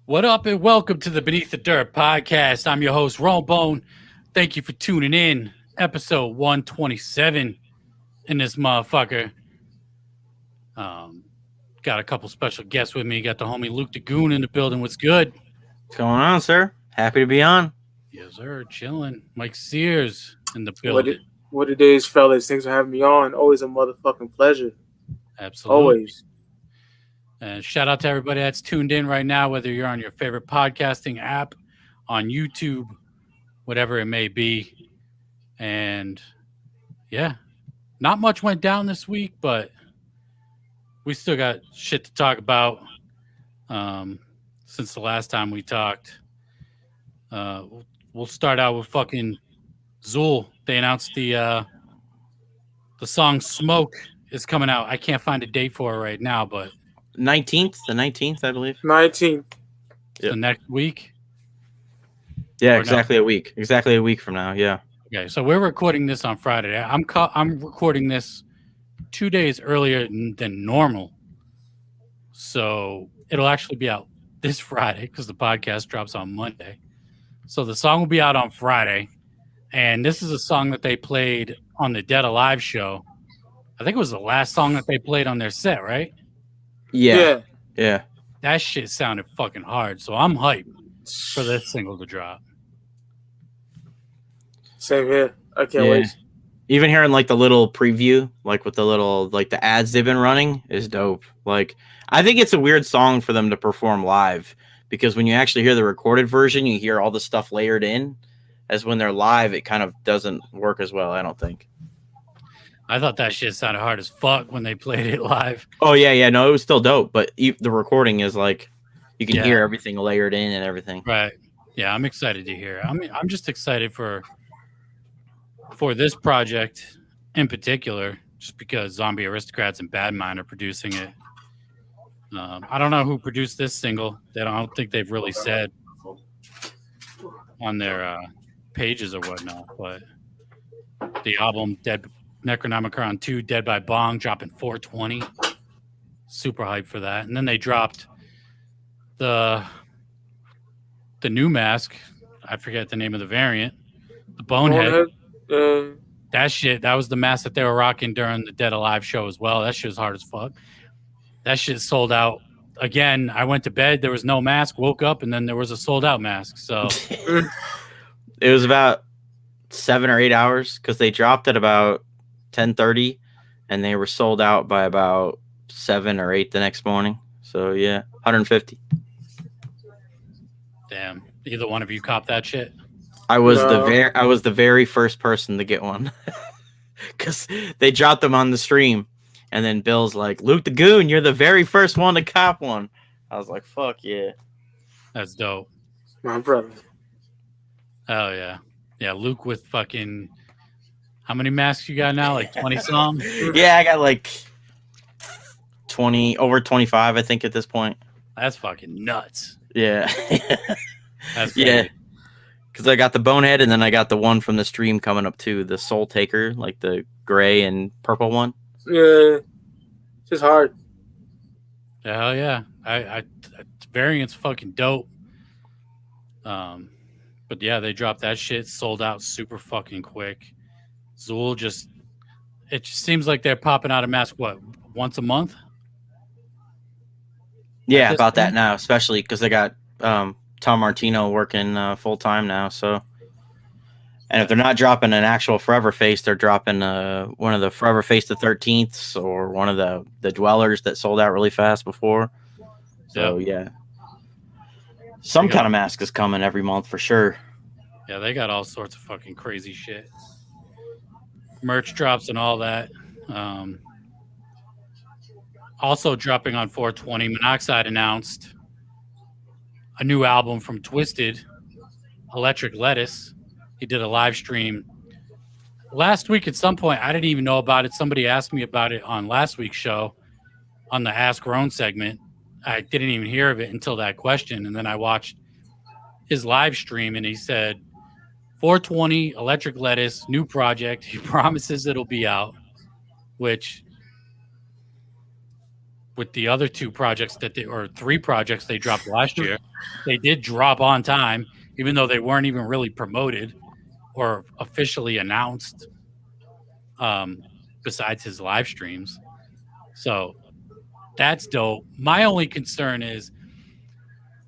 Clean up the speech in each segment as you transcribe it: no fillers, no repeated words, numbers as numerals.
What up and welcome to the Beneath the Dirt podcast. I'm your host, Ron Bone. Thank you for tuning in. Episode 127 in this motherfucker. Got a couple special guests with me. Got the homie Luke the Goon in the building. What's good? What's going on, sir? Happy to be on. Yes, sir. Chilling. Mike Sears in the building. What it is, fellas. Thanks for having me on. Always a motherfucking pleasure. Absolutely. Always. And shout out to everybody that's tuned in right now, whether you're on your favorite podcasting app, on YouTube, whatever it may be. And yeah, not much went down this week, but we still got shit to talk about since the last time we talked. We'll start out with fucking Zuul. They announced the song Smoke is coming out. I can't find a date for it right now, but the 19th, I believe. 19th. The next week. Yeah, exactly a week. Exactly a week from now. Yeah. Okay, so we're recording this on Friday. I'm recording this 2 days earlier than normal, so it'll actually be out this Friday because the podcast drops on Monday. So the song will be out on Friday, and this is a song that they played on the Dead Alive show. I think it was the last song that they played on their set, right? Yeah. That shit sounded fucking hard, so I'm hyped for this single to drop. Same here. I can't wait. Even hearing like the little preview, like with the little like the ads they've been running, is dope. Like I think it's a weird song for them to perform live because when you actually hear the recorded version, you hear all the stuff layered in. As when they're live, it kind of doesn't work as well. I don't think. I thought that shit sounded hard as fuck when they played it live. Oh yeah, no, it was still dope, but the recording is like you can hear everything layered in and everything. Right. Yeah, I'm excited to hear. I mean, I'm just excited for this project in particular, just because Zombie Aristocrats and Badmind are producing it. I don't know who produced this single. I don't think they've really said on their pages or whatnot, but the album Dead Necronomicon 2 Dead by Bong dropping 420. Super hyped for that. And then they dropped the new mask. I forget the name of the variant. The Bonehead. That was the mask that they were rocking during the Dead Alive show as well. That shit was hard as fuck. That shit sold out. Again, I went to bed. There was no mask. Woke up, and then there was a sold out mask. So it was about 7 or 8 hours because they dropped at about 10:30, and they were sold out by about 7 or 8 the next morning. So yeah, 150. Damn! Either one of you cop that shit? I was the very first person to get one because they dropped them on the stream, and then Bill's like, "Luke the Goon, you're the very first one to cop one." I was like, "Fuck yeah, that's dope." My brother. Oh yeah, Luke with fucking. How many masks you got now? Like 20 some? Yeah, I got like 20, over 25, I think at this point. That's fucking nuts. Yeah. That's crazy. Yeah. Because I got the Bonehead, and then I got the one from the stream coming up too, the Soul Taker, like the gray and purple one. Yeah. It's just hard. Hell yeah. I variant's fucking dope. But yeah, they dropped that shit, sold out super fucking quick. Zuul it just seems like they're popping out a mask, once a month? Yeah, about that now, especially because they got Tom Martino working full time now. So, and if they're not dropping an actual Forever Face, they're dropping one of the Forever Face the 13th or one of the Dwellers that sold out really fast before. So yeah, some kind of mask is coming every month for sure. Yeah, they got all sorts of fucking crazy shit. Merch drops and all that. Also dropping on 420, Monoxide announced a new album from Twisted, Electric Lettuce. He did a live stream last week at some point. I didn't even know about it. Somebody asked me about it on last week's show on the Ask Roan segment. I didn't even hear of it until that question. And then I watched his live stream and he said, 420, Electric Lettuce, new project. He promises it'll be out, which with the other 2 projects or 3 projects they dropped last year, they did drop on time, even though they weren't even really promoted or officially announced. Besides his live streams, so that's dope. My only concern is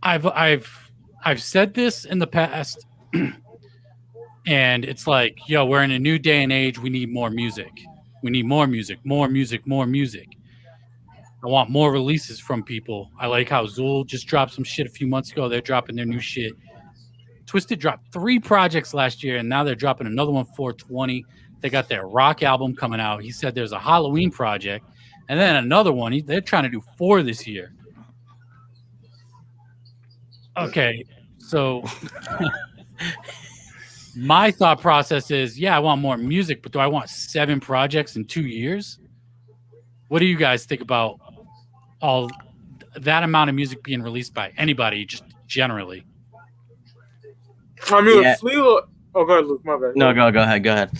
I've said this in the past, and it's like, yo, we're in a new day and age. We need more music. We need more music, more music, more music. I want more releases from people. I like how Zuul just dropped some shit a few months ago. They're dropping their new shit. Twisted dropped 3 projects last year, and now they're dropping another one, 420. They got their rock album coming out. He said there's a Halloween project, and then another one. They're trying to do 4 this year. Okay, so my thought process is, yeah, I want more music, but do I want 7 projects in 2 years? What do you guys think about all that amount of music being released by anybody, just generally? I mean, with Flea Lord, oh, go ahead, Luke. My bad. No, go ahead.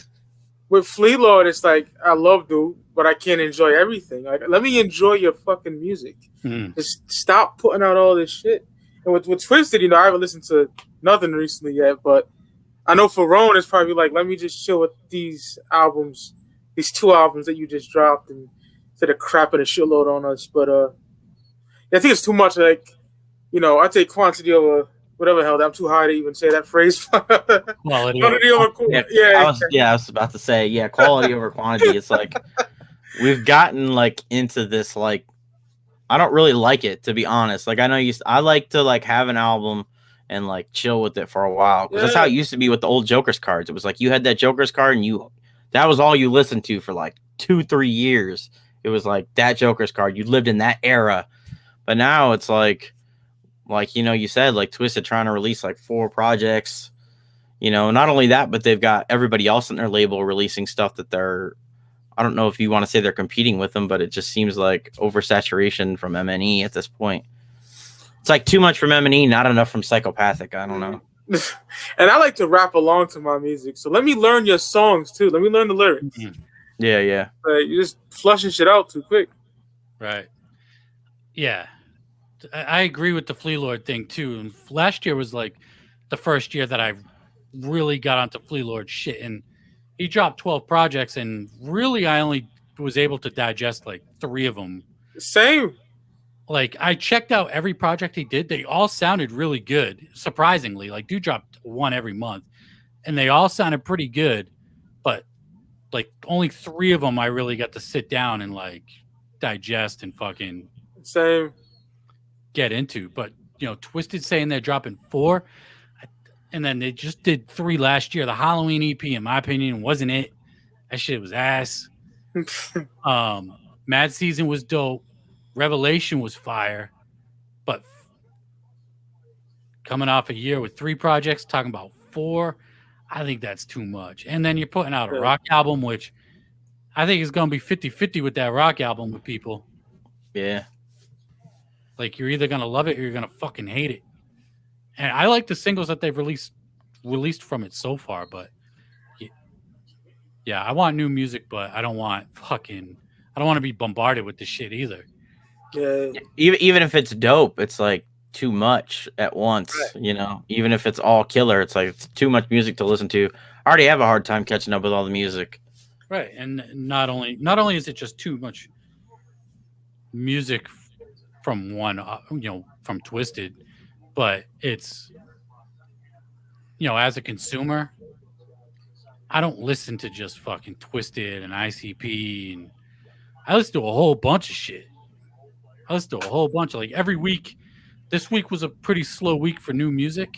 With Flea Lord, it's like, I love dude, but I can't enjoy everything. Like, let me enjoy your fucking music. Just stop putting out all this shit. And with Twisted, I haven't listened to nothing recently yet, but I know for Roan, it's probably like, let me just chill with these albums, these 2 albums that you just dropped, and instead of crapping a shitload on us. But I think it's too much. Like, I take quantity over whatever the hell. I'm too high to even say that phrase. Quality over I was about to say, quality over quantity. It's like we've gotten like into this, like, I don't really like it, to be honest. Like, I know I like to like have an album and like chill with it for a while, because that's how it used to be with the old Joker's cards. It was like you had that Joker's card and that was all you listened to for like 2-3 years. It was like that Joker's card. You lived in that era. But now it's like you said, like Twisted trying to release like 4 projects. Not only that, but they've got everybody else in their label releasing stuff that I don't know if you want to say they're competing with them, but it just seems like oversaturation from MNE at this point. It's like too much from M&E, not enough from Psychopathic. I don't know. And I like to rap along to my music, so let me learn your songs too. Let me learn the lyrics. Yeah. You're just flushing shit out too quick. Right. Yeah, I agree with the Flea Lord thing too. And last year was like the first year that I really got onto Flea Lord shit, and he dropped 12 projects, and really I only was able to digest like 3 of them. Same. Like, I checked out every project he did. They all sounded really good, surprisingly. Like, dude dropped 1 every month, and they all sounded pretty good. But, like, only 3 of them I really got to sit down and, like, digest and fucking get into. But, Twisted saying they're dropping 4, and then they just did 3 last year. The Halloween EP, in my opinion, wasn't it. That shit was ass. Mad Season was dope. Revelation was fire, but coming off a year with 3 projects, talking about 4, I think that's too much. And then you're putting out a rock album, which I think is going to be 50-50 with that rock album with people. Yeah. Like, you're either going to love it or you're going to fucking hate it. And I like the singles that they've released from it so far, but yeah, I want new music, but I don't want to be bombarded with this shit either. Yeah. Even if it's dope, it's like too much at once. Right. Even if it's all killer, it's like it's too much music to listen to. I already have a hard time catching up with all the music. Right, and not only is it just too much music from from Twisted, but it's as a consumer, I don't listen to just fucking Twisted and ICP, and I listen to a whole bunch of shit. Like every week. This week was a pretty slow week for new music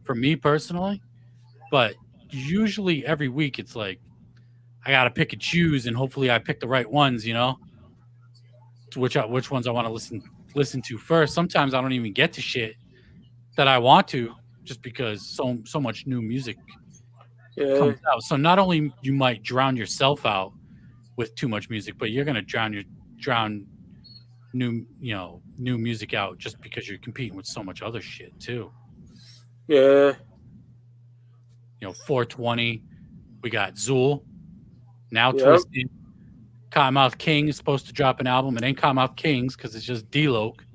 for me personally, but usually every week it's like I gotta pick and choose, and hopefully I pick the right ones, to which ones I want to listen to first. Sometimes I don't even get to shit that I want to, just because so much new music comes out. So not only you might drown yourself out with too much music, but you're gonna drown new music out just because you're competing with so much other shit too. Yeah. 420, we got Zuul, now Twisted, Cottonmouth King is supposed to drop an album. It ain't Cottonmouth Kings because it's just D-Loke,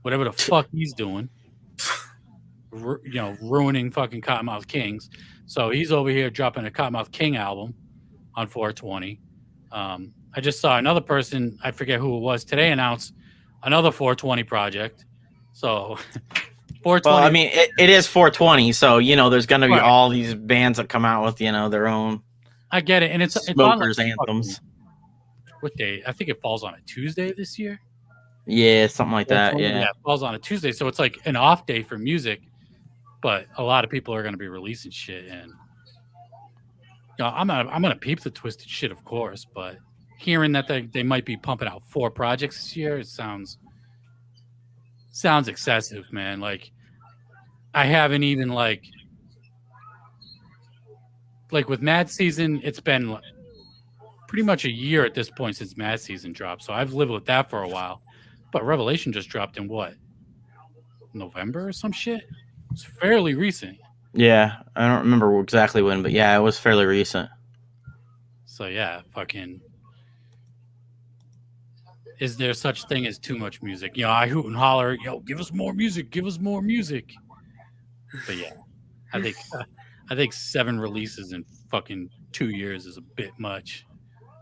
whatever the fuck he's doing. Ruining fucking Cottonmouth Kings. So he's over here dropping a Cottonmouth King album on 420. I just saw another person, I forget who it was, today announce another 420 project. So 420. Well, I mean, it is 420, so there's going to be all these bands that come out with their own. I get it, and it's smokers anthems. What day? I think it falls on a Tuesday this year. Yeah, something like that. Yeah, it falls on a Tuesday, so it's like an off day for music. But a lot of people are going to be releasing shit, and I'm gonna peep the twisted shit, of course. But hearing that they might be pumping out 4 projects this year, it sounds excessive, man. Like I haven't even like with Mad Season, it's been pretty much a year at this point since Mad Season dropped, so I've lived with that for a while. But Revelation just dropped in what, November or some shit? It's fairly recent. Yeah, I don't remember exactly when, but yeah, it was fairly recent. So yeah, fucking. Is there such thing as too much music? I hoot and holler, give us more music, give us more music. But yeah, I think 7 releases in fucking 2 years is a bit much,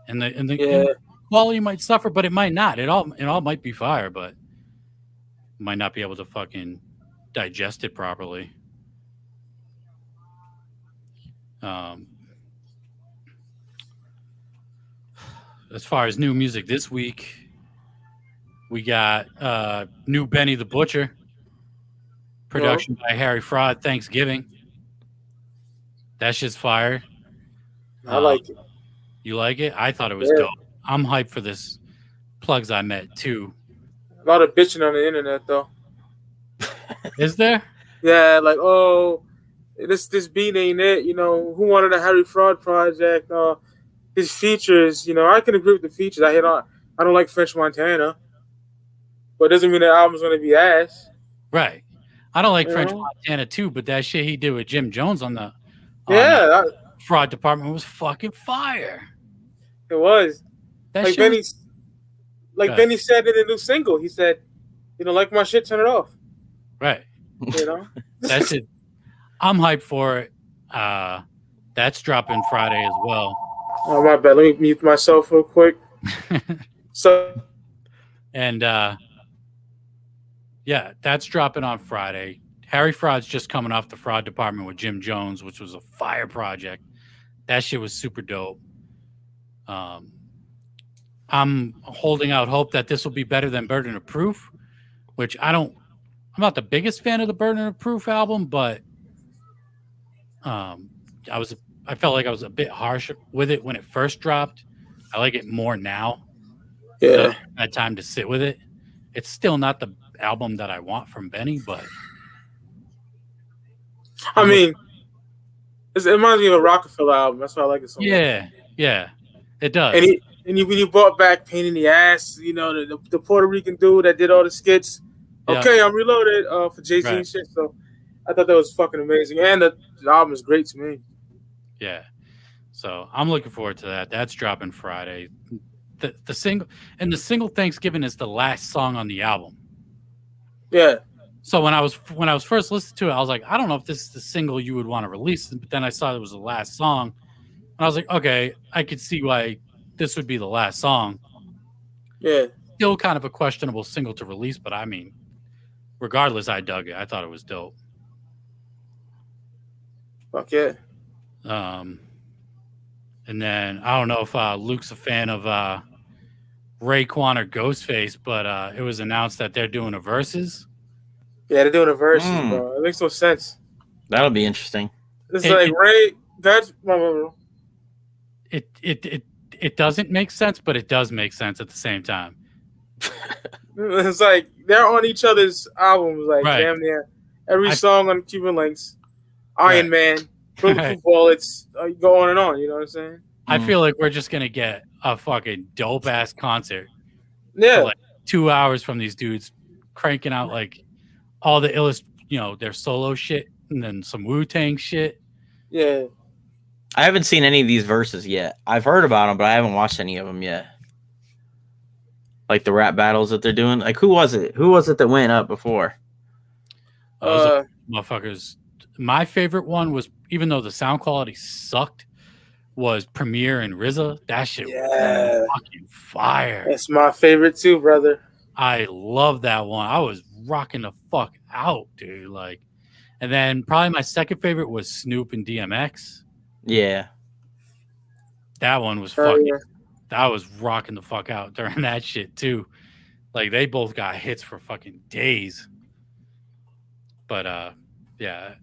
and the quality might suffer, but it might not. It all might be fire, but might not be able to fucking digest it properly. As far as new music this week, we got new Benny the Butcher, production by Harry Fraud, Thanksgiving. That shit's fire. I like it. You like it? I thought it was dope. I'm hyped for this Plugs I Met too. A lot of bitching on the internet though. Is there? Yeah, like, this beat ain't it. Who wanted a Harry Fraud project? His features, I can agree with the features. I don't like French Montana, but it doesn't mean the album's gonna be ass. Right. I don't like French Montana too, but that shit he did with Jim Jones on the Fraud Department was fucking fire. It was. That like shit Benny said in the new single, he said, like my shit, turn it off. Right. That's it. I'm hyped for it. That's dropping Friday as well. Oh, my bad. Let me mute myself real quick. And that's dropping on Friday. Harry Fraud's just coming off the Fraud Department with Jim Jones, which was a fire project. That shit was super dope. I'm holding out hope that this will be better than Burden of Proof, which I'm not the biggest fan of the Burden of Proof album, but I felt like I was a bit harsh with it when it first dropped. I like it more now. Yeah. I had time to sit with it. It's still not the album that I want from Benny, but I mean, it reminds me of a Rockefeller album. That's why I like it so much. Yeah, it does. And when you brought back Pain in the Ass, the Puerto Rican dude that did all the skits. Yeah. Okay, I'm reloaded for Jay-Z and shit. So I thought that was fucking amazing, and the album is great to me. Yeah, so I'm looking forward to that. That's dropping Friday. The single Thanksgiving is the last song on the album. Yeah. So when I was first listening to it, I was like, I don't know if this is the single you would want to release. But then I saw it was the last song, and I was like, okay, I could see why this would be the last song. Yeah. Still kind of a questionable single to release, but I mean, regardless, I dug it. I thought it was dope. Fuck yeah. And then I don't know if Luke's a fan of Raekwon or Ghostface, but it was announced that they're doing a versus. Yeah, they're doing a versus, bro. It makes no sense. That'll be interesting. It's like Ray. That's it doesn't make sense, but it does make sense at the same time. It's like they're on each other's albums, like damn near every song on Cuban Links, Iron Man, Bulletproof Bullets, go on and on. You know what I'm saying? I feel like we're just gonna get a fucking dope ass concert. Yeah, for like 2 hours from these dudes cranking out like all the illest, their solo shit, and then some Wu-Tang shit. Yeah. I haven't seen any of these verses yet. I've heard about them, but I haven't watched any of them yet. like the rap battles that they're doing. Like who was it? Who was it that went up before? Those motherfuckers. My favorite one was, even though the sound quality sucked, was Premier and RZA. That shit was fucking fire. That's my favorite too, brother. I love that one. I was rocking the fuck out, dude. Like, and then probably my second favorite was Snoop and DMX. Yeah. That one was fucking. I was rocking the fuck out during that shit too. Like they both got hits for fucking days. But yeah,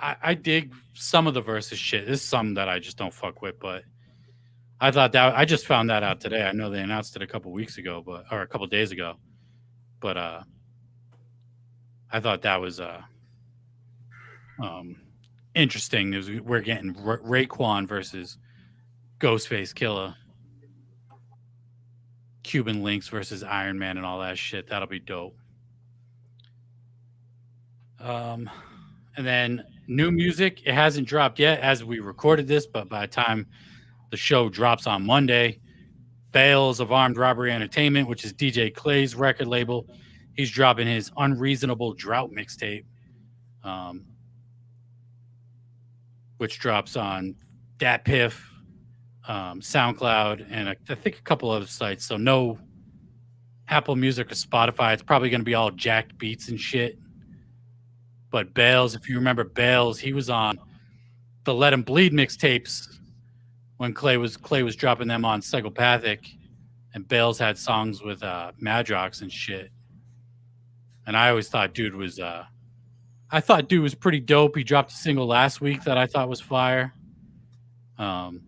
I dig some of the versus shit. This is some that I just don't fuck with, but I thought that I just found that out today. I know they announced it a couple weeks ago, or a couple days ago. But I thought that was interesting. We're getting Raekwon versus Ghostface Killah, Cuban Links versus Iron Man, and all that shit. That'll be dope. And then new music, it hasn't dropped yet as we recorded this, but by the time the show drops on Monday, Bales of Armed Robbery Entertainment, which is DJ Clay's record label, he's dropping his Unreasonable Drought mixtape, which drops on DatPiff, SoundCloud, and I think a couple other sites. So no Apple Music or Spotify. It's probably going to be all jacked beats and shit. But Bailz, if you remember Bailz, he was on the Let 'Em Bleed mixtapes when Clay was dropping them on Psychopathic, and Bailz had songs with Madrox and shit. And I always thought dude was pretty dope. He dropped a single last week that I thought was fire. And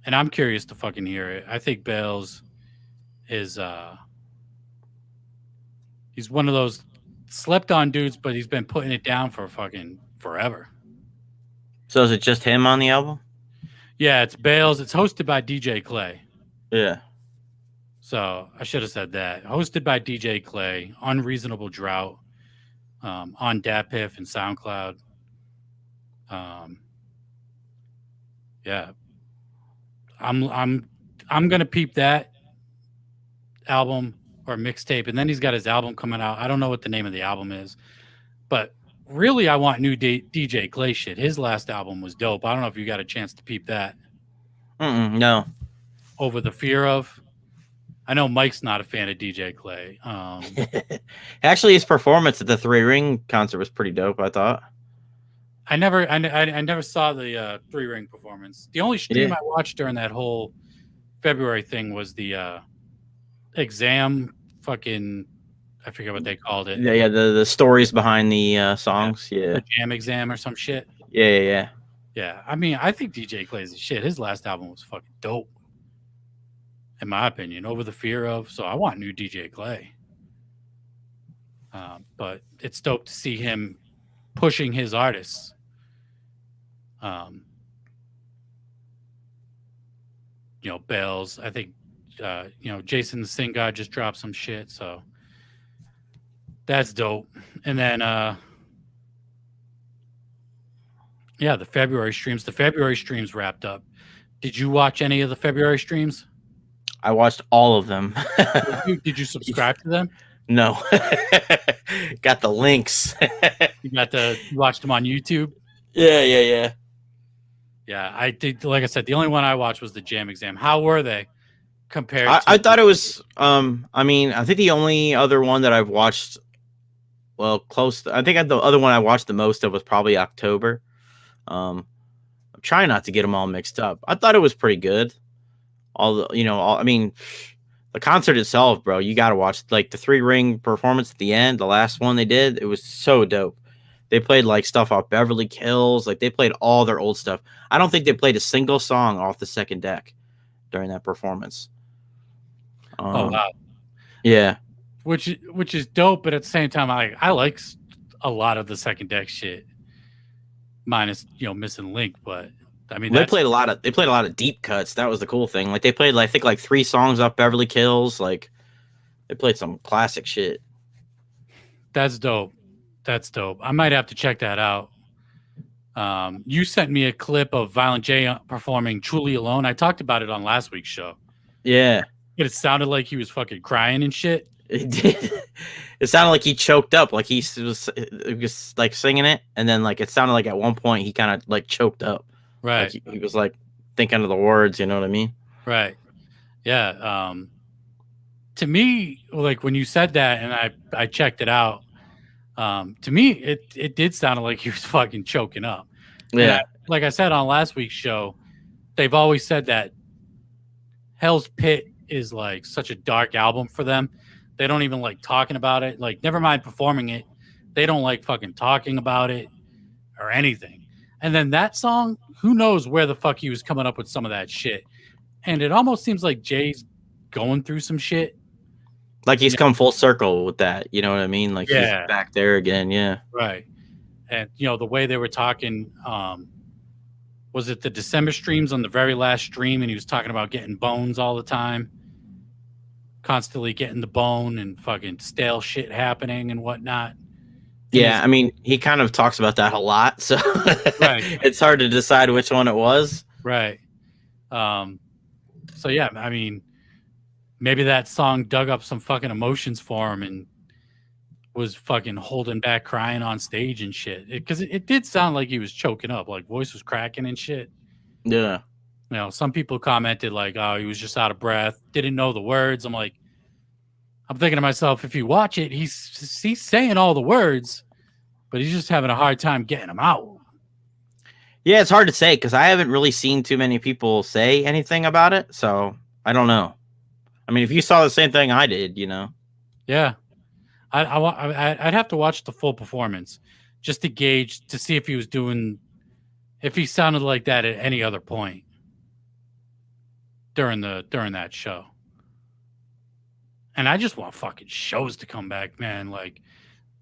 I'm curious to fucking hear it. I think Bailz is he's one of those slept on dudes, but he's been putting it down for fucking forever. So is it just him on the album? Yeah, it's Bailz. It's hosted by DJ Clay. Yeah. So I should have said that. Hosted by DJ Clay, Unreasonable Drought, on DatPiff and SoundCloud. Yeah. I'm gonna peep that album or mixtape, and then he's got his album coming out. I don't know what the name of the album is, but really I want new DJ Clay shit. His last album was dope. I don't know if you got a chance to peep that. No. Over the Fear of. I know Mike's not a fan of DJ Clay. Actually, his performance at the 3 Ring concert was pretty dope, I thought. I never saw the 3 Ring performance. The only stream I watched during that whole February thing was the exam fucking, I forget what they called it. Yeah, the stories behind the songs. Yeah. The jam exam or some shit. Yeah. Yeah, I mean, I think DJ Clay's the shit. His last album was fucking dope, in my opinion. Over the Fear of. So I want new DJ Clay. But it's dope to see him pushing his artists. Bailz. I think Jason the Sing God just dropped some shit, so that's dope. And then the February streams. The February streams wrapped up. Did you watch any of the February streams? I watched all of them. Did you subscribe to them? No. Got the links. You watched them on YouTube? Yeah. Yeah, I did. Like I said, the only one I watched was the jam exam. How were they compared to... I thought it was, I think the only other one that I've watched, I think the other one I watched the most of was probably October. I'm trying not to get them all mixed up. I thought it was pretty good. The concert itself, bro, you got to watch, like, the 3 Ring performance at the end, the last one they did, it was so dope. They played, like, stuff off Beverly Hills. Like, they played all their old stuff. I don't think they played a single song off the second deck during that performance. Oh, wow. Yeah. Which is dope, but at the same time, I like a lot of the second deck shit, minus, Missing Link, but... I mean, they played a lot of deep cuts. That was the cool thing. Like, they played, I think, 3 songs off Beverly Hills. Like, they played some classic shit. That's dope. I might have to check that out. You sent me a clip of Violent J performing "Truly Alone." I talked about it on last week's show. Yeah. It sounded like he was fucking crying and shit. It did. It sounded like he choked up, like he was like singing it, and then like it sounded like at one point he kind of like choked up, Right. like he was like thinking of the words. You know what I mean? Right. Yeah. To me, like when you said that, and I checked it out. To me, it did sound like he was fucking choking up. Yeah. Like I said on last week's show, they've always said that Hell's Pit is like such a dark album for them. They don't even like talking about it. Like, never mind performing it. They don't like fucking talking about it or anything. And then that song, who knows where the fuck he was coming up with some of that shit. And it almost seems like Jay's going through some shit. Like he's come full circle with that. You know what I mean? Like he's back there again. Yeah. Right. And, the way they were talking, was it the December streams on the very last stream? And he was talking about getting bones all the time. Constantly getting the bone and fucking stale shit happening and whatnot. Yeah, I mean, he kind of talks about that a lot, so it's hard to decide which one it was. Right. So yeah, I mean, maybe that song dug up some fucking emotions for him and was fucking holding back crying on stage and shit. Because it did sound like he was choking up, like voice was cracking and shit. Yeah. Some people commented like, oh, he was just out of breath, didn't know the words. I'm thinking to myself, if you watch it, he's saying all the words, but he's just having a hard time getting them out. Yeah, it's hard to say because I haven't really seen too many people say anything about it, so I don't know. I mean, if you saw the same thing I did, Yeah, I'd have to watch the full performance just to gauge to see if he sounded like that at any other point during that show. And I just want fucking shows to come back, man. Like,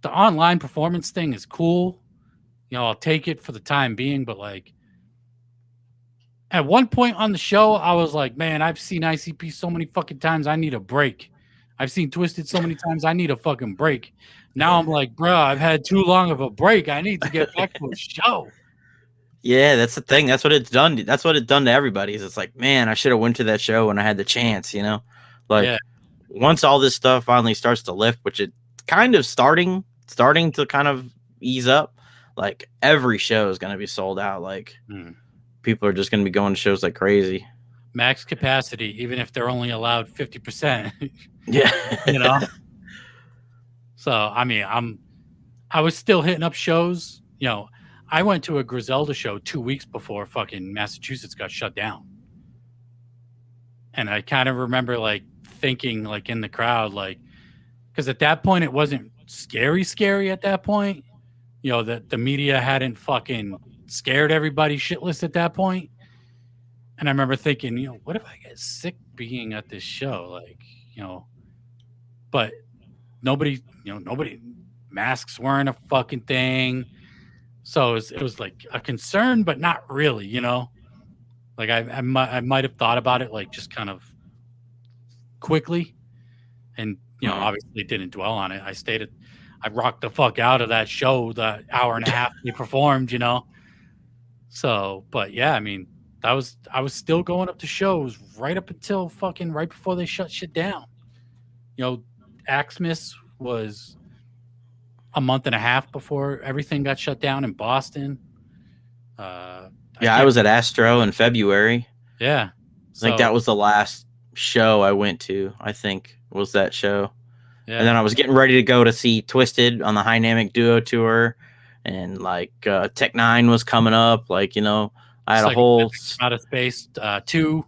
the online performance thing is cool. I'll take it for the time being, but like at one point on the show, I was like, man, I've seen ICP so many fucking times, I need a break. I've seen Twisted so many times, I need a fucking break. Now I'm like, bro, I've had too long of a break. I need to get back to a show. Yeah, that's the thing. That's what it's done. That's what it's done to everybody. It's like, man, I should have went to that show when I had the chance, Once all this stuff finally starts to lift, which it's kind of starting to kind of ease up, like every show is going to be sold out. Like people are just going to be going to shows like crazy. Max capacity, even if they're only allowed 50%. Yeah. So, I mean, I was still hitting up shows. I went to a Griselda show 2 weeks before fucking Massachusetts got shut down. And I kind of remember like thinking like in the crowd, like, because at that point it wasn't scary at that point. That the media hadn't fucking scared everybody shitless at that point. And I remember thinking, what if I get sick being at this show? Like, but nobody, masks weren't a fucking thing. So it was like a concern, but not really, Like I might have thought about it like just kind of quickly, and obviously didn't dwell on it. I rocked the fuck out of that show, the hour and a half they performed, So, but yeah, I mean, I was still going up to shows right up until fucking right before they shut shit down. Axmas was a month and a half before everything got shut down in Boston. I was at Astro in February. Yeah. I think that was the last show I went to, I think, was that show. Yeah. And then I was getting ready to go to see Twisted on the Dynamic Duo tour. And like Tech 9 was coming up. Like, I had a whole Out of Space 2.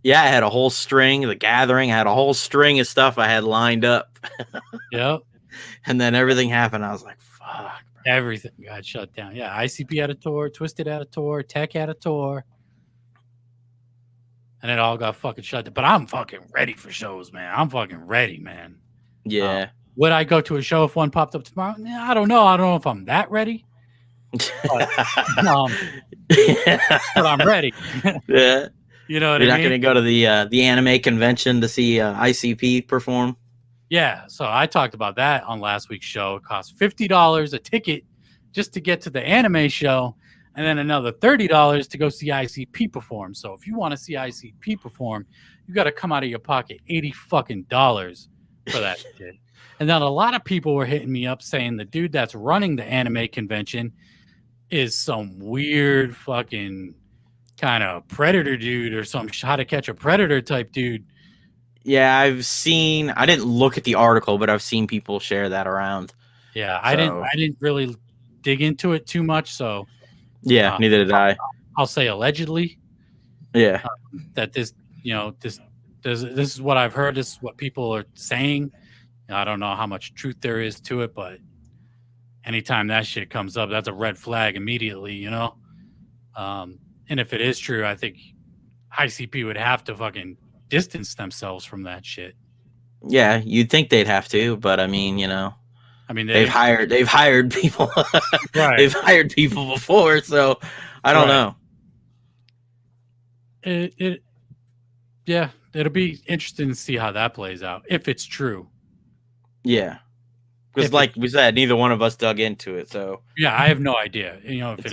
Yeah, I had a whole string, The Gathering. I had a whole string of stuff I had lined up. Yep. And then everything happened. I was like, fuck. Bro. Everything got shut down. Yeah, ICP had a tour, Twisted had a tour, Tech had a tour. And it all got fucking shut down. But I'm fucking ready for shows, man. I'm fucking ready, man. Yeah. Would I go to a show if one popped up tomorrow? I don't know. I don't know if I'm that ready. But I'm ready. Yeah. You know what You're I not mean? going to go to the anime convention to see ICP perform? Yeah. So I talked about that on last week's show. It cost $50 a ticket just to get to the anime show. and then another $30 to go see ICP perform. So if you want to see ICP perform, you got to come out of your pocket $80 fucking for that shit. And then a lot of people were hitting me up saying the dude that's running the anime convention is some weird fucking kind of predator dude or some How to Catch a Predator type dude. Yeah, I didn't look at the article, but I've seen people share that around. Yeah, I didn't really dig into it too much, so yeah, neither did I. I'll say allegedly. Yeah. That this is what I've heard, this is what people are saying. I don't know how much truth there is to it, but anytime that shit comes up, that's a red flag immediately, And if it is true, I think ICP would have to fucking distance themselves from that shit. Yeah, you'd think they'd have to, but I mean, they've hired people. Right. They've hired people before, so I don't know. It'll be interesting to see how that plays out if it's true. Yeah, because like we said, neither one of us dug into it, so yeah, I have no idea. If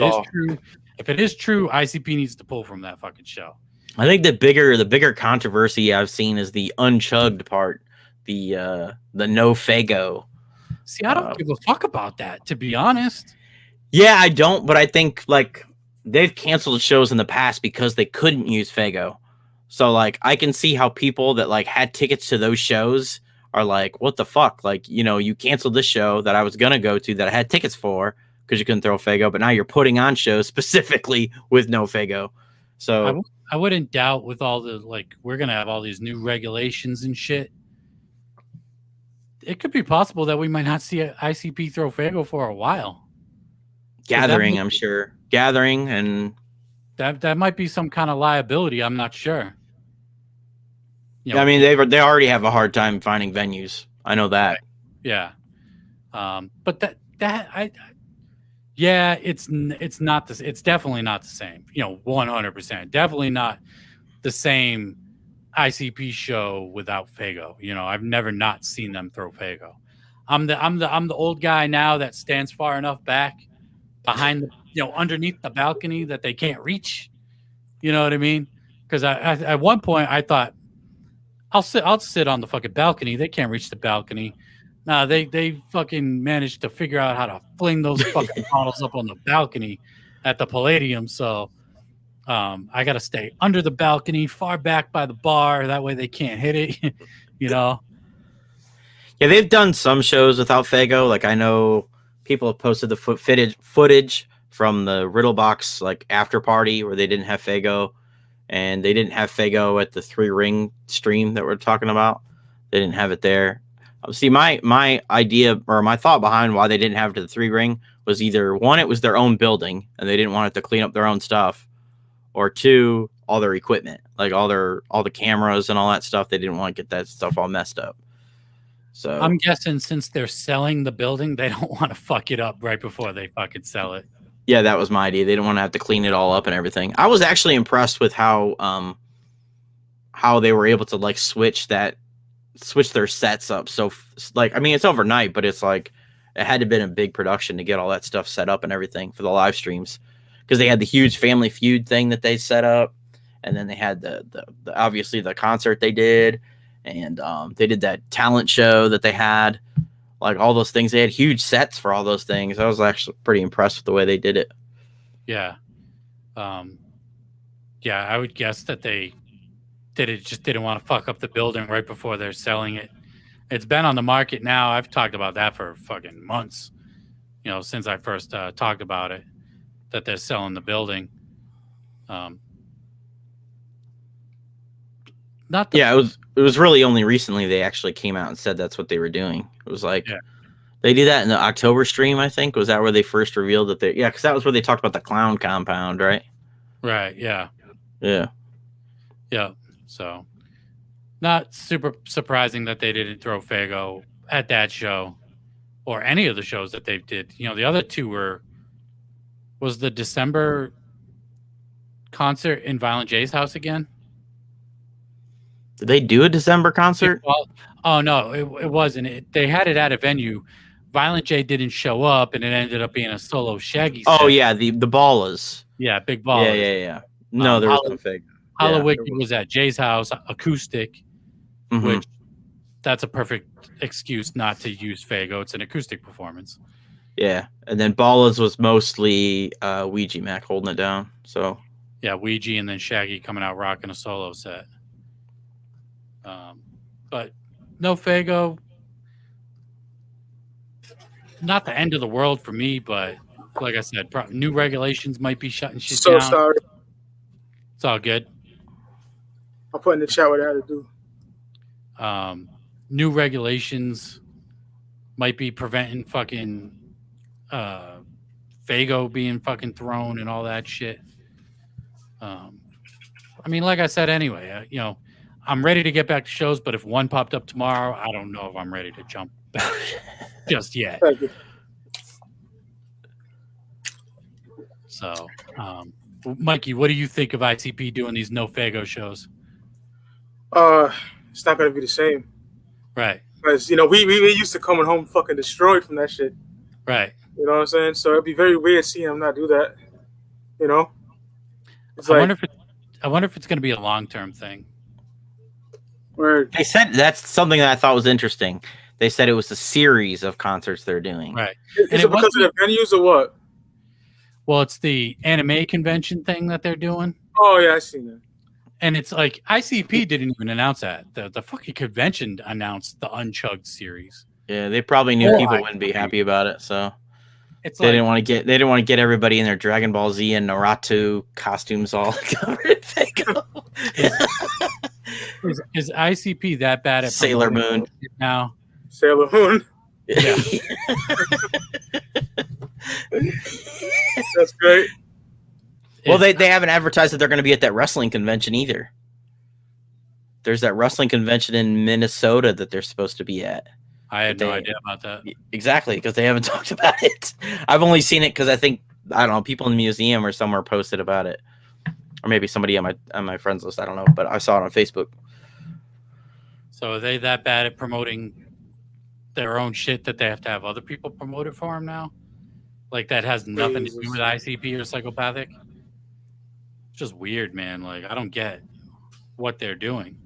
it is true, ICP needs to pull from that fucking show. I think the bigger controversy I've seen is the unchugged part, the no Faygo. See, I don't give a fuck about that, to be honest. Yeah, I don't, but I think like they've canceled shows in the past because they couldn't use Faygo. So like I can see how people that like had tickets to those shows are like, what the fuck? Like, you canceled this show that I was gonna go to that I had tickets for because you couldn't throw Faygo, but now you're putting on shows specifically with no Faygo. So I wouldn't doubt with all the we're gonna have all these new regulations and shit. It could be possible that we might not see a ICP throw Faygo for a while. Gathering, I'm sure. Gathering, and that might be some kind of liability. I'm not sure. I mean, they already have a hard time finding venues. I know that. Yeah, but it's not this. It's definitely not the same. 100%. Definitely not the same ICP show without Faygo. I've never not seen them throw Faygo. I'm the old guy now that stands far enough back behind underneath the balcony that they can't reach. You know what I mean? Because I at one point I thought I'll sit on the fucking balcony. They can't reach the balcony. Nah, they fucking managed to figure out how to fling those fucking bottles up on the balcony at the Palladium. So I got to stay under the balcony, far back by the bar. That way they can't hit it, Yeah, they've done some shows without Faygo. Like I know people have posted the footage from the Riddle Box after party where they didn't have Faygo, and they didn't have Faygo at the 3-ring stream that we're talking about. They didn't have it there. See, my idea or my thought behind why they didn't have it at the 3-ring was either one, it was their own building and they didn't want it to clean up their own stuff, or two, all their equipment, like all the cameras and all that stuff. They didn't want to get that stuff all messed up. So I'm guessing since they're selling the building, they don't want to fuck it up right before they fucking sell it. Yeah, that was my idea. They didn't want to have to clean it all up and everything. I was actually impressed with how they were able to switch their sets up. So I mean, it's overnight, but it's it had to have been a big production to get all that stuff set up and everything for the live streams, because they had the huge Family Feud thing that they set up, and then they had the obviously the concert they did, and they did that talent show that they had, all those things. They had huge sets for all those things. I was actually pretty impressed with the way they did it. Yeah. I would guess that they didn't want to fuck up the building right before they're selling it. It's been on the market now. I've talked about that for fucking months, since I first talked about it, that they're selling the building. It was really only recently they actually came out and said that's what they were doing. It was they did that in the October stream, I think. Was that where they first revealed that because that was where they talked about the clown compound, right? Right, yeah. Yeah. Yeah. So not super surprising that they didn't throw Faygo at that show or any of the shows that they did. The other two was the December concert in Violent J's house again. Did they do a December concert? Oh no, it wasn't. They had it at a venue Violent J didn't show up, and it ended up being a solo Shaggy. Oh set. yeah, the Ballas. Yeah, big ballers. Yeah. No, there was no fake. Hollowick was at Jay's house, acoustic, Mhm. which that's a perfect excuse not to use Faygo. It's an acoustic performance. Yeah, and then Ballas was mostly Ouija Mac holding it down. So yeah, Ouija and then Shaggy coming out rocking a solo set. But no Faygo. Not the end of the world for me, but like I said, new regulations might be shutting shit So down. sorry. It's all good. I'll put in the chat what I had to do. New regulations might be preventing fucking Faygo being fucking thrown and all that shit. I mean, like I said, anyway, I'm ready to get back to shows, but if one popped up tomorrow, I don't know if I'm ready to jump back just yet. Thank you. So, Mikey, what do you think of ICP doing these no Faygo shows? It's not gonna be the same. Right. Because we used to coming home fucking destroyed from that shit. Right. You know what I'm saying? So it'd be very weird seeing him not do that. It's I wonder if it's going to be a long-term thing. Word. they said that's something that I thought was interesting. They said it was a series of concerts they're doing. Right. Is it because of the venues or what? Well, it's the anime convention thing that they're doing. Oh yeah, I seen that. And it's like ICP didn't even announce that. The fucking convention announced the Unchugged series. Yeah, they probably knew people wouldn't be happy about it, so It's they like, didn't want to get everybody in their Dragon Ball Z and Naruto costumes all covered in Faygo. is ICP that bad at Sailor promoting Moon it now? Sailor Moon. Yeah. That's great. Well, they haven't advertised that they're going to be at that wrestling convention either. There's that wrestling convention in Minnesota that they're supposed to be at. I had no idea about that. Exactly, because they haven't talked about it. I've only seen it because I don't know, people in the museum or somewhere posted about it. Or maybe somebody on my friends list, I don't know, but I saw it on Facebook. So are they that bad at promoting their own shit that they have to have other people promote it for them now? Like that has nothing to do with ICP or Psychopathic? It's just weird, man. Like, I don't get what they're doing.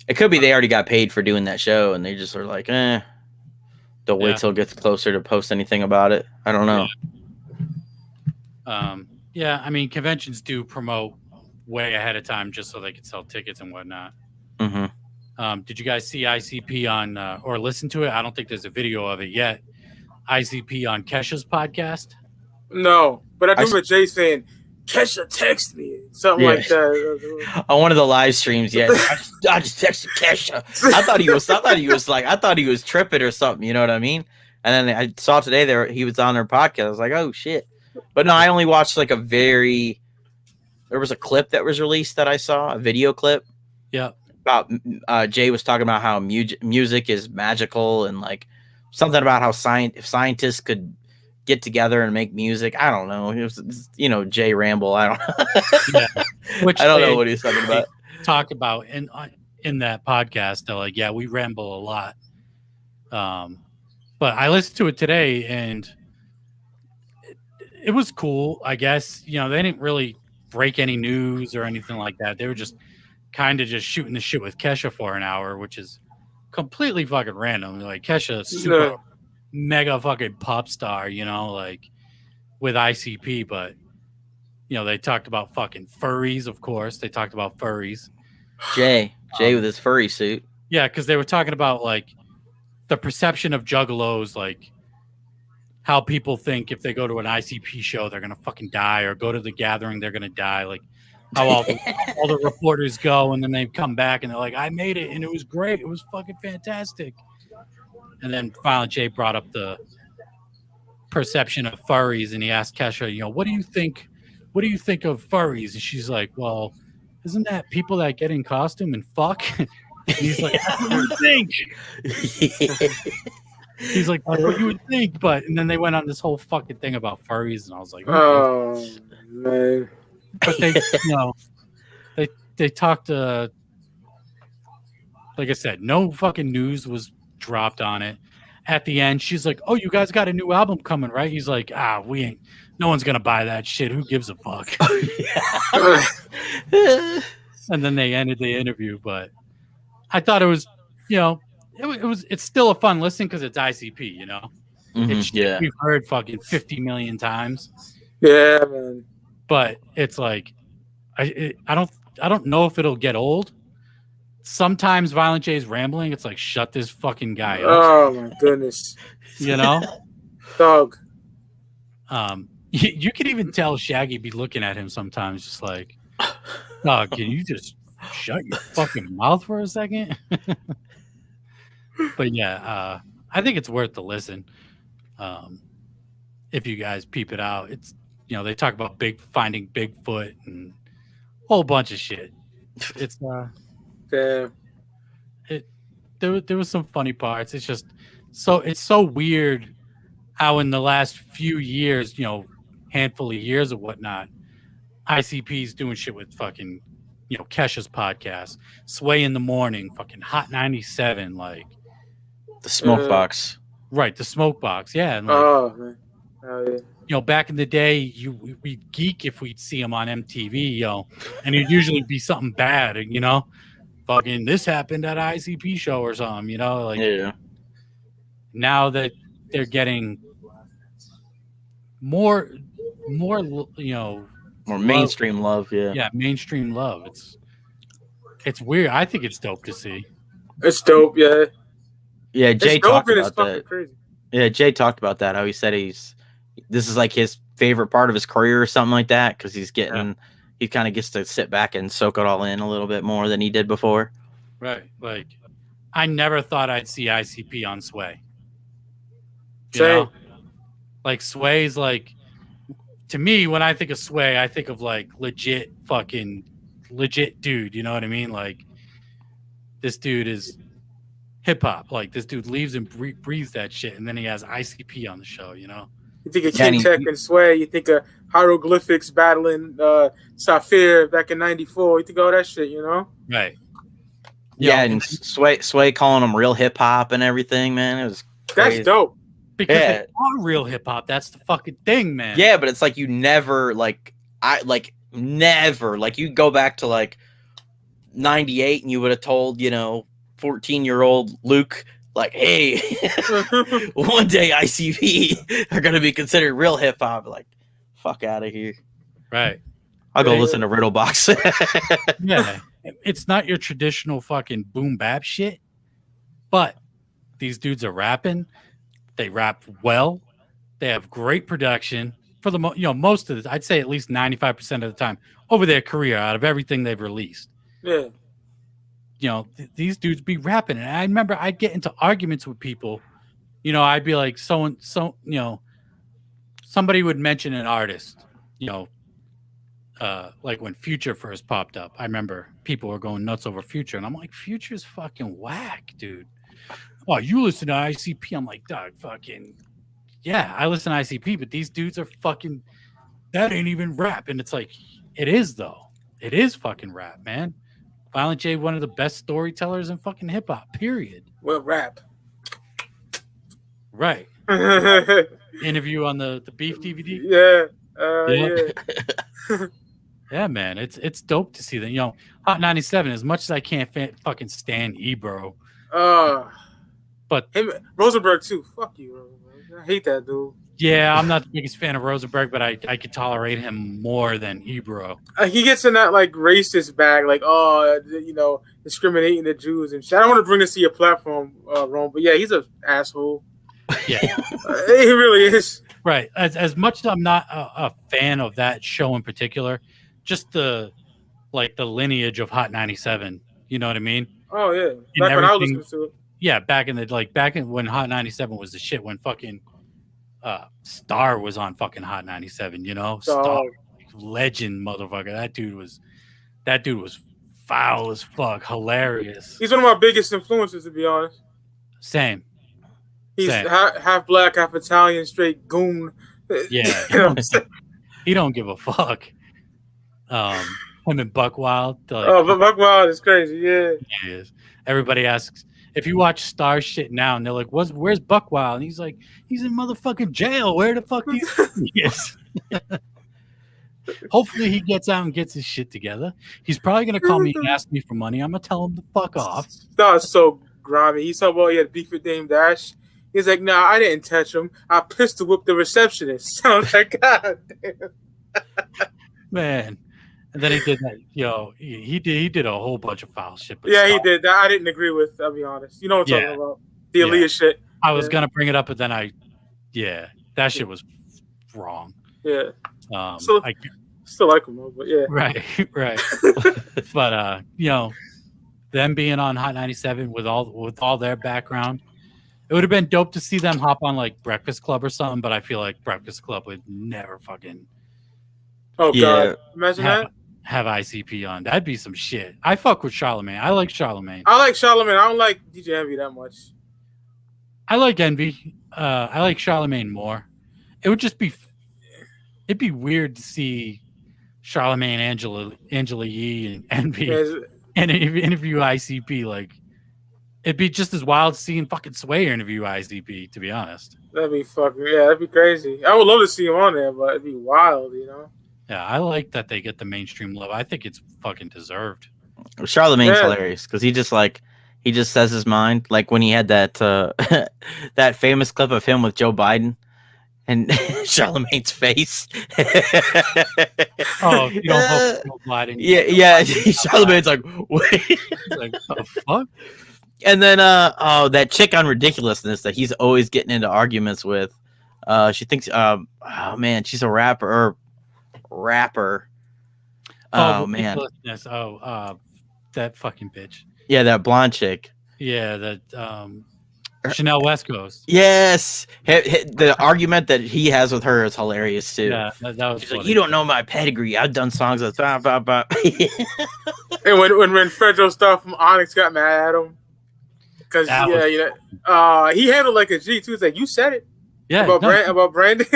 It could be they already got paid for doing that show, and they just are like, they'll wait till it gets closer to post anything about it. I don't know. Yeah, I mean, conventions do promote way ahead of time just so they can sell tickets and whatnot. Mm-hmm. Did you guys see ICP on, or listen to it? I don't think there's a video of it yet. ICP on Kesha's podcast? No, but I remember Jay saying, Kesha text me, something like that. On one of the live streams, I just texted Kesha. I thought he was tripping or something. You know what I mean? And then I saw today he was on their podcast. I was like, oh shit! But no, I only watched like there was a clip that was released that I saw, a video clip. Yeah. About Jay was talking about how music is magical and like something about how if scientists could get together and make music. I don't know. It was, Jay Ramble. I don't know. Yeah. Which I don't know what he's talking about. Talk about in that podcast. They're like, yeah, we ramble a lot. But I listened to it today and it was cool, I guess. They didn't really break any news or anything like that. They were just kind of just shooting the shit with Kesha for an hour, which is completely fucking random. Like Kesha, super mega fucking pop star, like with ICP, but they talked about fucking furries, of course. They talked about furries. Jay with his furry suit. Yeah, because they were talking about like the perception of juggalos, like how people think if they go to an ICP show they're gonna fucking die, or go to the gathering they're gonna die. Like how all the reporters go and then they come back and they're like, I made it and it was great. It was fucking fantastic. And then Violent J brought up the perception of furries, and he asked Kesha, what do you think of furries? And she's like, well, isn't that people that get in costume and fuck? And he's like, that's what you would think. He's like, that's what you would think. And then they went on this whole fucking thing about furries, and I was like, okay. Oh man. But they talked to, like I said, no fucking news was dropped on it. At the end, she's like, "Oh, you guys got a new album coming, right?" He's like, we ain't. No one's gonna buy that shit. Who gives a fuck? And then they ended the interview. But I thought it was, it's still a fun listen because it's ICP. It's shit we've heard fucking 50 million times. Yeah, man. But it's like, I don't know if it'll get old. Sometimes Violent J's rambling. It's like, shut this fucking guy up. Oh my goodness. Dog. You could even tell Shaggy be looking at him sometimes, just like, dog, can you just shut your fucking mouth for a second? But yeah, I think it's worth the listen. If you guys peep it out, it's they talk about finding Bigfoot and a whole bunch of shit. It's damn. There was some funny parts. It's just it's so weird how in the last few years, handful of years or whatnot, ICP's doing shit with fucking Kesha's podcast, Sway in the Morning, fucking Hot 97, like the Smoke Box. Right, the Smoke Box, yeah. And man. Oh, yeah. Back in the day, we'd geek if we'd see him on MTV, and it'd usually be something bad, fucking this happened at an ICP show or something, yeah. Now that they're getting more mainstream love, mainstream love. It's weird. I think it's dope to see. It's dope, yeah. Yeah, Jay talked about that. Crazy. Yeah, Jay talked about that. How he said this is like his favorite part of his career or something like that, because he kind of gets to sit back and soak it all in a little bit more than he did before. Right. Like, I never thought I'd see ICP on Sway. Same. Like, Sway's like, to me, when I think of Sway, I think of like legit dude. You know what I mean? Like, this dude is hip hop. Like, this dude lives and breathes that shit, and then he has ICP on the show. You think of King Tech and Sway. You think of Hieroglyphics battling Saphir back in '94. You think of all that shit. Right. Yeah, and Sway calling them real hip hop and everything, man. It was crazy. That's dope. Because they are real hip hop. That's the fucking thing, man. Yeah, but it's like you never you go back to like 98 and you would have told 14-year-old Luke, like, hey, one day ICP are gonna be considered real hip hop. Like, fuck out of here. Right. I'll go listen to Riddle Box. Yeah. It's not your traditional fucking boom bap shit, but these dudes are rapping. They rap well. They have great production for the most of the. I'd say at least 95% of the time over their career, out of everything they've released. Yeah. These dudes be rapping, and I remember I'd get into arguments with people. I'd be like, somebody would mention an artist. Like when Future first popped up, I remember people were going nuts over Future, and I'm like, Future's fucking whack, dude. Oh, you listen to ICP? I'm like, dog, fucking, yeah, I listen to ICP, but these dudes are fucking, that ain't even rap. And it's like, it is though. It is fucking rap, man. Violent J, one of the best storytellers in fucking hip hop, period. Well, rap. Right. Interview on the Beef DVD. Yeah. Yeah, man, it's dope to see that. Hot 97. As much as I can't fucking stand Ebro, but him, Rosenberg too. Fuck you, Rosenberg. I hate that dude. Yeah, I'm not the biggest fan of Rosenberg, but I could tolerate him more than Ebro. He gets in that like racist bag, like discriminating the Jews and shit. I don't want to bring this to your platform, Ron, but yeah, he's an asshole. Yeah, he really is. Right. As much as I'm not a fan of that show in particular, just the lineage of Hot 97. You know what I mean? Oh yeah. Back when I was listening to it. Yeah, back in when Hot 97 was the shit, when fucking Star was on fucking Hot 97. Star, legend, motherfucker. That dude was foul as fuck, hilarious. He's one of my biggest influences, to be honest. Same. He's half black, half Italian, straight goon. Yeah. He don't give a fuck. Him and Buck Wild. Buck Wild is crazy, yeah. He is. Everybody asks, if you watch Star shit now, and they're like, "Where's Buckwild?" And he's like, "He's in motherfucking jail. Where the fuck do you think he is?" Hopefully he gets out and gets his shit together. He's probably gonna call me and ask me for money. I'm gonna tell him to fuck off. That was so grimy. He said, "Well, he had beef with Dame Dash." He's like, "Nah, I didn't touch him. I pistol whipped the receptionist." I was like, "God damn, Man." And then he did that. He did a whole bunch of foul shit. But yeah, he did that. I didn't agree with. I'll be honest. You know what I'm talking about? The Aaliyah shit. I was gonna bring it up, but then that shit was wrong. Yeah. So I still like him though, but yeah. Right. But them being on Hot 97 with all their background, it would have been dope to see them hop on like Breakfast Club or something. But I feel like Breakfast Club would never fucking. Oh God! Imagine that. Have ICP on. That'd be some shit. I fuck with Charlemagne. I like Charlemagne. I don't like DJ Envy that much. I like Envy. I like Charlemagne more. It would just be. It'd be weird to see Charlemagne, Angela Yee, and Envy and interview ICP. Like, it'd be just as wild seeing fucking Sway interview ICP. To be honest, that'd be that'd be crazy. I would love to see him on there, but it'd be wild, Yeah, I like that they get the mainstream love. I think it's fucking deserved. Charlemagne's hilarious because he just says his mind. Like when he had that that famous clip of him with Joe Biden and Charlemagne's face. Oh, you don't vote for Joe Biden. Yeah. Charlemagne's like, wait. He's like, the fuck? And then that chick on Ridiculousness that he's always getting into arguments with. She thinks she's a rapper. Oh man. That fucking bitch. Yeah, that blonde chick. Yeah, that Chanel West Coast. Yes, the argument that he has with her is hilarious too. Yeah, that was. She's like, "You don't know my pedigree. I've done songs with blah blah blah." And when Fredro Starr from Onyx got mad at him because he handled like a G too. It's like, you said it. Yeah, about Brandon.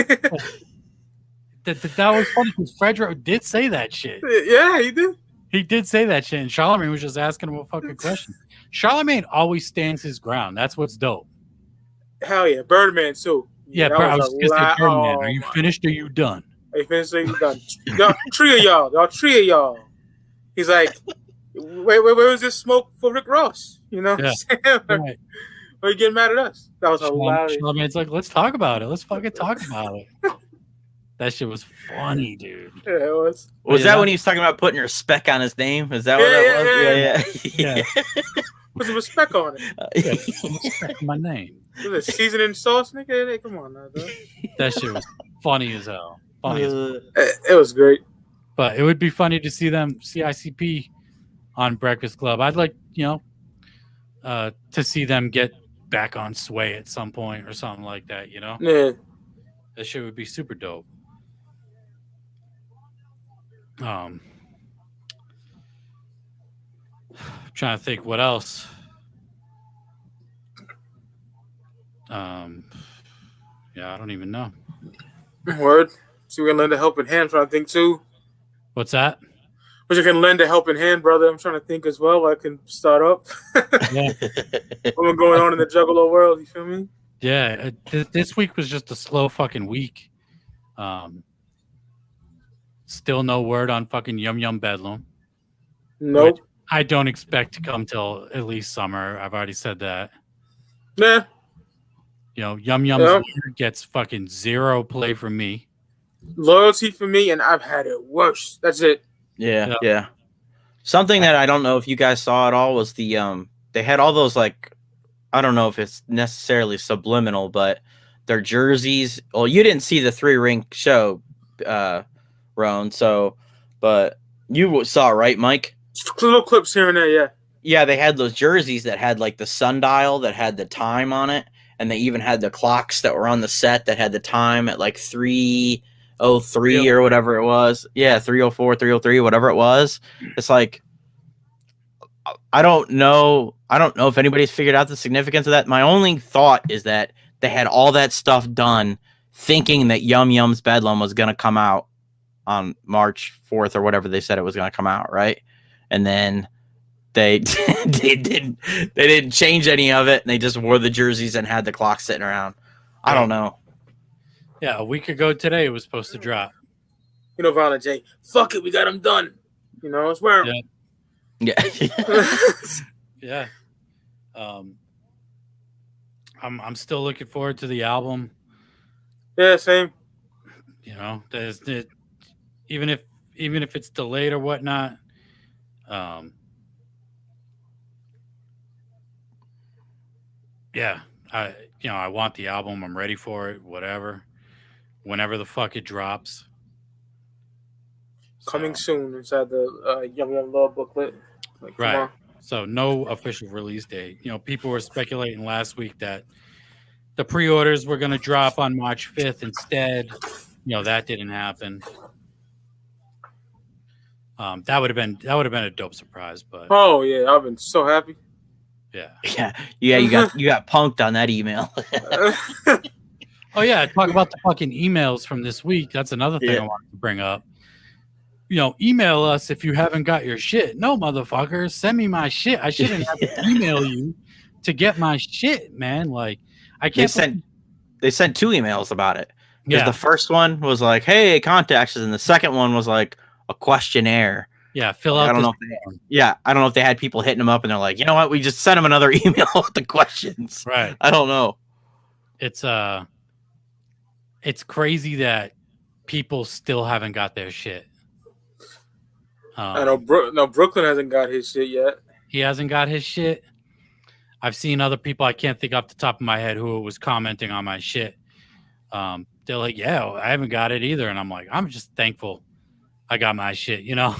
That was funny because Fredro did say that shit. Yeah, he did. He did say that shit, and Charlemagne was just asking him a fucking question. Charlemagne always stands his ground. That's what's dope. Hell yeah, Birdman too. Yeah, I was just say Birdman. Are you finished or you done? Are you finished or you done? Three of y'all. He's like, wait, where was this smoke for Rick Ross? You know what I'm saying? Right. Are you getting mad at us? That was hilarious. Charlemagne's like, let's talk about it. Let's fucking talk about it. That shit was funny, dude. Yeah, it was. Was that when he was talking about putting respect on his name? Is that what that was? Yeah. Put some respect on it. Respect my name. Was it seasoning sauce, nigga? Hey, come on now, dog. That shit was funny as hell. It was great. But it would be funny to see them see ICP on Breakfast Club. I'd like, to see them get back on Sway at some point or something like that, Yeah. That shit would be super dope. Trying to think what else. I don't even know. Word. So we can lend a helping hand. I'm trying to think too. What's that? But you can lend a helping hand, brother. I'm trying to think as well. I can start up. Yeah. What's going on in the Juggalo world? You feel me? Yeah. This week was just a slow fucking week. Still no word on fucking Yum Bedlam. Nope. I don't expect to come till at least summer. I've already said that. Nah. Yum gets fucking zero play from me. Loyalty for me, and I've had it worse. That's it. Yeah. Something that I don't know if you guys saw at all was the they had all those, like, I don't know if it's necessarily subliminal, but their jerseys. Well, you didn't see the 3-ring show, Roan. So, but you saw it, right, Mike? Little clips here and there, yeah. Yeah, they had those jerseys that had like the sundial that had the time on it, and they even had the clocks that were on the set that had the time at like 3:03 or whatever it was. Yeah, 3:04, 3:03, whatever it was. It's like, I don't know if anybody's figured out the significance of that. My only thought is that they had all that stuff done thinking that Yum's Bedlam was going to come out on March 4th or whatever they said it was going to come out, right? And then they didn't change any of it, and they just wore the jerseys and had the clock sitting around. I don't know. Yeah, a week ago today it was supposed to drop. You know, Violent J. Fuck it, we got them done. You know, it's where. Yeah. Yeah. I'm still looking forward to the album. Yeah, same. You know, even if it's delayed or whatnot. Yeah, I want the album. I'm ready for it. Whatever, whenever the fuck it drops. Coming soon inside the Yum Love booklet. Like, right. Come on. So no official release date. You know, people were speculating last week that the pre-orders were going to drop on March 5th instead. You know, that didn't happen. That would have been a dope surprise, but oh yeah, I've been so happy. Yeah. You got punked on that email. Oh yeah, talk about the fucking emails from this week. That's another thing I wanted to bring up. You know, email us if you haven't got your shit. No, motherfucker, send me my shit. I shouldn't have to email you to get my shit, man. Like, I can't. They sent 2 emails about it. Because Yeah. the first one was like, "Hey, contact us," and the second one was like a questionnaire. Yeah, fill out. I don't know if they had people hitting them up, and they're like, "You know what? We just sent them another email with the questions." Right. I don't know. It's crazy that people still haven't got their shit. I know Brooklyn hasn't got his shit yet. He hasn't got his shit. I've seen other people, I can't think off the top of my head, who was commenting on my shit. They're like, yeah, I haven't got it either. And I'm like, I'm just thankful I got my shit, you know?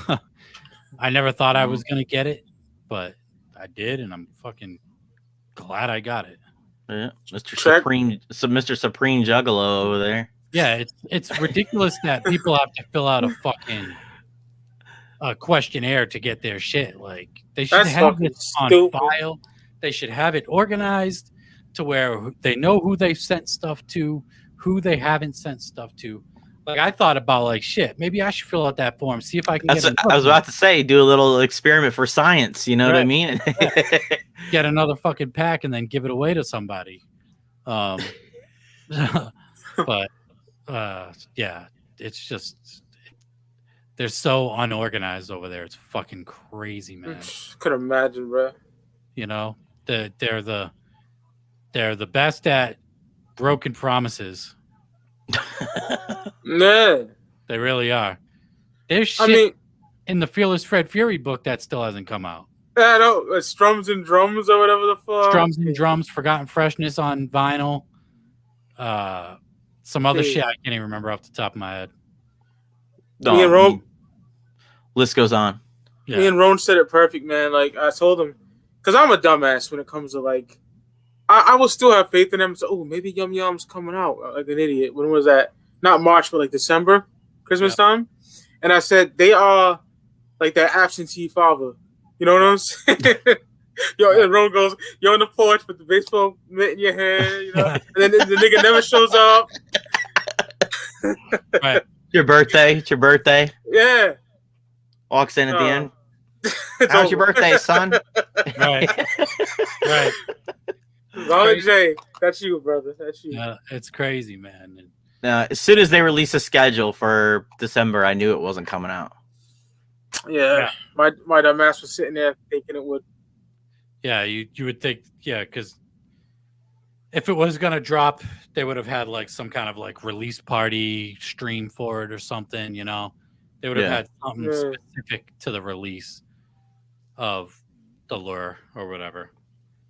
I never thought I was going to get it, but I did. And I'm fucking glad I got it. Yeah, Mr. Supreme Juggalo over there. Yeah, it's ridiculous that people have to fill out a fucking questionnaire to get their shit. Like, they should have it on file. They should have it organized to where they know who they've sent stuff to, who they haven't sent stuff to. Like, I thought about, like, shit, maybe I should fill out that form, see if I can get I was about to say, do a little experiment for science, you know what I mean? Get another fucking pack and then give it away to somebody. But yeah, it's just, they're so unorganized over there. It's fucking crazy, man. Could imagine, bro. You know, they're the best at broken promises. Yeah, they really are. There's shit in the Fearless Fred Fury book that still hasn't come out. I know, Strums and Drums or whatever the fuck. Strums and Drums, Forgotten Freshness on vinyl. Some other shit I can't even remember off the top of my head. Me and Rome. List goes on. Yeah. Me and Ron said it perfect, man. Like, I told him, because I'm a dumbass when it comes to, like, I will still have faith in them. So, oh, maybe Yum Yum's coming out. Like an idiot. When was that? Not March, but like December, Christmas time. And I said, they are like that absentee father. You know what I'm saying? Yo, and Ron goes, you're on the porch with the baseball mitt in your hand, you know? And then the nigga never shows up. Right. It's your birthday. Yeah. Walks in at the end. How's your birthday, son? Right. Right. Violent J, that's you, brother. That's you. Yeah, it's crazy, man. As soon as they release a schedule for December, I knew it wasn't coming out. Yeah. My dumbass was sitting there thinking it would. Yeah, you would think, because if it was gonna drop, they would have had like some kind of like release party stream for it or something, you know. They would have had something specific to the release of the lure or whatever.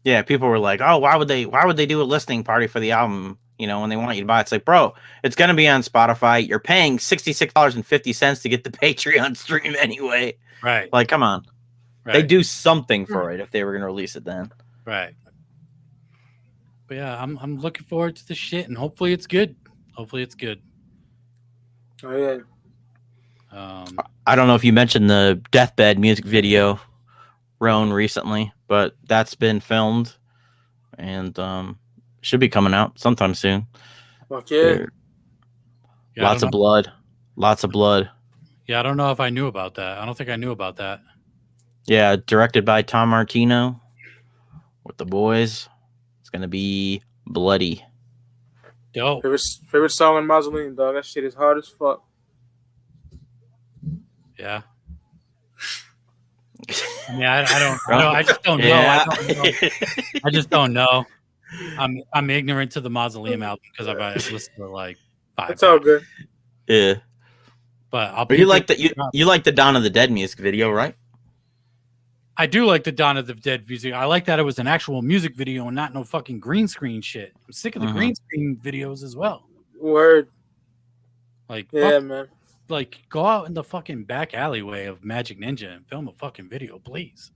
Yeah, people were like, "Oh, why would they do a listening party for the album? You know, when they want you to buy it." It's like, bro, it's gonna be on Spotify. You're paying $66.50 to get the Patreon stream anyway. Right. Like, come on. Right. They do something for it if they were gonna release it then. Right. But yeah, I'm looking forward to the shit, and hopefully it's good. Hopefully it's good. Oh yeah. I don't know if you mentioned the Deathbed music video, Roan, recently, but that's been filmed and should be coming out sometime soon. Fuck yeah. Lots of blood. Lots of blood. Yeah, I don't know if I knew about that. I don't think I knew about that. Yeah, directed by Tom Martino with the boys. It's gonna be bloody. Dope. Favorite song on Mausoleum, dog. That shit is hard as fuck. Yeah. I mean, I just don't know. Yeah. I just don't know. I'm ignorant to the Mausoleum album because I've listened to like 5. It's all good. Yeah. But you like the Dawn of the Dead music video, right? I do like the Dawn of the Dead music. I like that it was an actual music video and not no fucking green screen shit. I'm sick of the green screen videos as well. Word. Like, yeah, man. Like, go out in the fucking back alleyway of Magic Ninja and film a fucking video, please.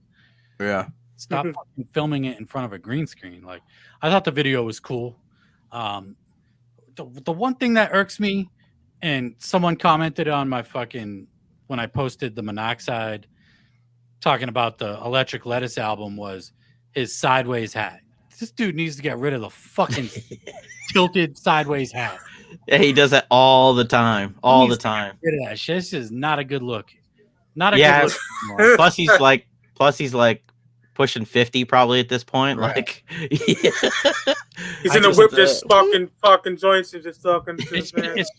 Yeah. Stop fucking filming it in front of a green screen. Like, I thought the video was cool. The one thing that irks me, and someone commented on my fucking when I posted the Monoxide talking about the Electric Lettuce album, was his sideways hat. This dude needs to get rid of the fucking tilted sideways hat. Yeah, he does that all the time. All the time. Get rid of that shit. This is not a good look. Not a good look anymore. Plus he's like pushing 50 probably at this point. Right. Like he's in the whip just fucking joints and just talking to it's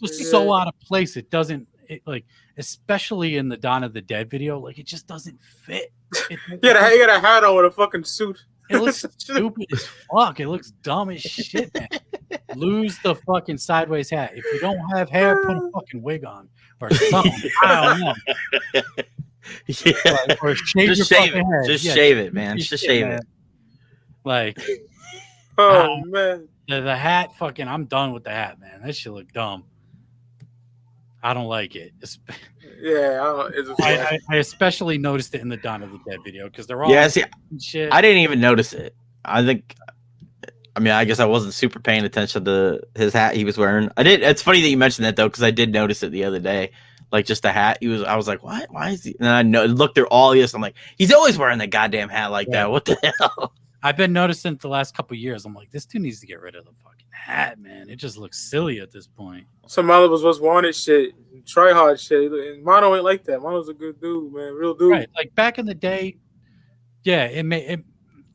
just so out of place. It doesn't like, especially in the Dawn of the Dead video, like it just doesn't fit. He got a hat on with a fucking suit. It looks stupid as fuck. It looks dumb as shit, man. Lose the fucking sideways hat. If you don't have hair, put a fucking wig on or something. I don't know. Yeah. Or shave just your shave fucking it. head. Just shave it, man. Just shave it. Like, man. The hat, fucking, I'm done with the hat, man. That shit look dumb. I don't like it. Yeah, I especially noticed it in the Dawn of the Dead video because they're all shit. I didn't even notice it. I guess I wasn't super paying attention to his hat he was wearing. It's funny that you mentioned that though, because I did notice it the other day. Like just the hat. I was like, what? Why is he? And I looked through all this. I'm like, he's always wearing that goddamn hat like that. What the hell? I've been noticing it the last couple of years. I'm like, this dude needs to get rid of the fucking hat, man. It just looks silly at this point. Some other was wanted shit, try hard shit. And Mono ain't like that. Mono's a good dude, man, real dude. Right, like back in the day, yeah, it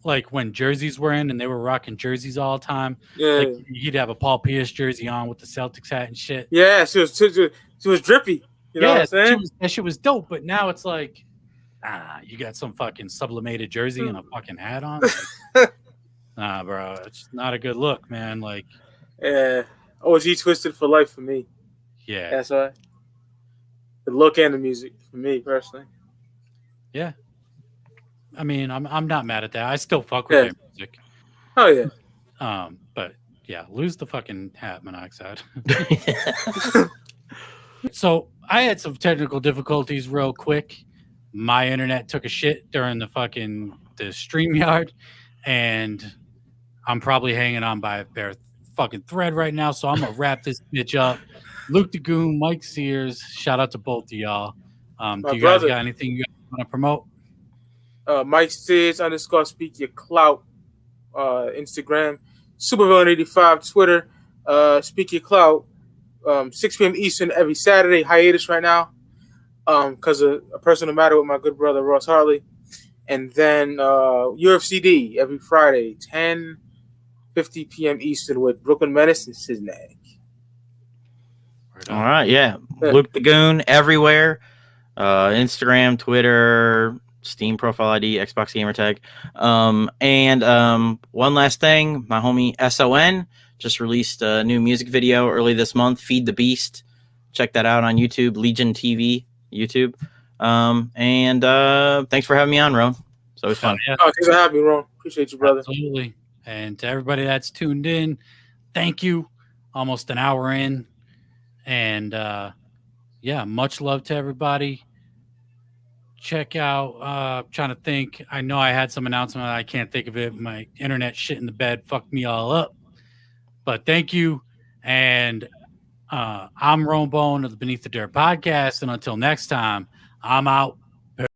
like when jerseys were in and they were rocking jerseys all the time. Yeah, like he'd have a Paul Pierce jersey on with the Celtics hat and shit. Yeah, she was drippy. You know what I'm saying? That shit was dope. But now it's like, you got some fucking sublimated jersey and a fucking hat on. Like, nah, bro, it's not a good look, man. Like, yeah, OG Twisted for life for me. Yeah, that's why. The look and the music for me personally. Yeah, I mean, I'm not mad at that. I still fuck with their music. Oh yeah. But yeah, lose the fucking hat, Monoxide. So I had some technical difficulties real quick. My internet took a shit during the StreamYard, and I'm probably hanging on by a bare fucking thread right now. So I'm gonna wrap this bitch up. Luke the Goon, Mike Sears, shout out to both of y'all. Do you guys got anything you want to promote? Mike Sears _ Speak Your Clout, Instagram, Supervillain85, Twitter, Speak Your Clout, 6 p.m. Eastern every Saturday, hiatus right now, because of a personal matter with my good brother Ross Harley. And then UFCD every Friday, 10:50 p.m. Eastern with Brooklyn Menace and Siznak. All right, yeah. Luke the Goon everywhere. Instagram, Twitter, Steam profile ID, Xbox gamer tag. And one last thing, my homie SON just released a new music video early this month, Feed the Beast. Check that out on YouTube, Legion TV, YouTube. And thanks for having me on, Ron. It's always fun. Yeah. Oh, thanks for having me, Ron. Appreciate you, brother. Absolutely. And to everybody that's tuned in, thank you. Almost an hour in. And much love to everybody. Check out, trying to think. I know I had some announcement. I can't think of it. My internet shit in the bed fucked me all up. But thank you. And I'm Rome Bone of the Beneath the Dirt podcast. And until next time, I'm out.